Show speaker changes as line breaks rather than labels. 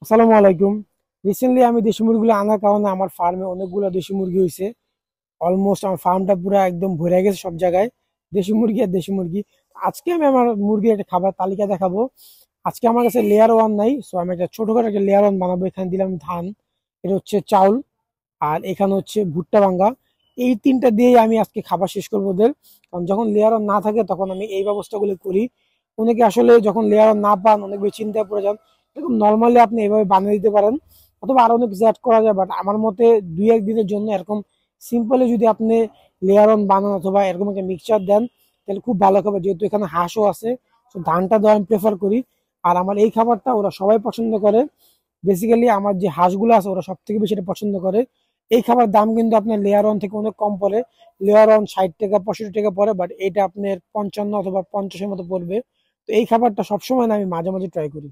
আসসালামু আলাইকুম। রিসেন্টলি আমি দেশি মুরগিগুলো আনার কারণে আমার ফার্মে অনেকগুলো দেশি মুরগি হয়েছে। অলমোস্ট আমার ফার্মটা পুরো একদম ভরে গেছে সব জায়গায় দেশি মুরগি আর দেশি মুরগি। আজকে আমি আমার মুরগির একটা খাবার তালিকা দেখাবো। আজকে আমার কাছে লেয়ার ওয়ান নাই, সো আমি একটা ছোটখাটো একটা লেয়ার ওয়ান বানাবো। এখানে দিলাম ধান, এটা হচ্ছে চাউল, আর এখানে হচ্ছে ভুট্টা ভাঙ্গা। এই তিনটা দিয়েই আমি আজকে খাবার শেষ করবো ওদের। কারণ যখন লেয়ার ওয়ান না থাকে তখন আমি এই ব্যবস্থাগুলো করি। অনেকে আসলে যখন লেয়ার ওয়ান না পান অনেক বেশি চিন্তায় পড়ে যান। এরকম নর্মালি আপনি এভাবে বানিয়ে দিতে পারেন, অথবা আরো অনেক কিছু অ্যাড করা যায়, বাট আমার মতে দুই এক দিনের জন্য এরকম সিম্পলি যদি আপনি লেয়ার অন বানান অথবা এরকম একটা মিক্সচার দেন তাহলে খুব ভালো খাবার। যেহেতু এখানে হাঁসও আছে, তো ধানটা দেওয়া আমি প্রেফার করি। আর আমার এই খাবারটা ওরা সবাই পছন্দ করে। বেসিক্যালি আমার যে হাঁসগুলো আছে ওরা সব থেকে বেশি এটা পছন্দ করে। এই খাবার দাম কিন্তু আপনার লেয়ার অন থেকে অনেক কম পড়ে। লেয়ার অন 60 টাকা 65 টাকা পড়ে, বাট এটা আপনার 55 অথবা 50-এর মতো পড়বে। তো এই খাবারটা সবসময় না, আমি মাঝে মাঝে ট্রাই করি।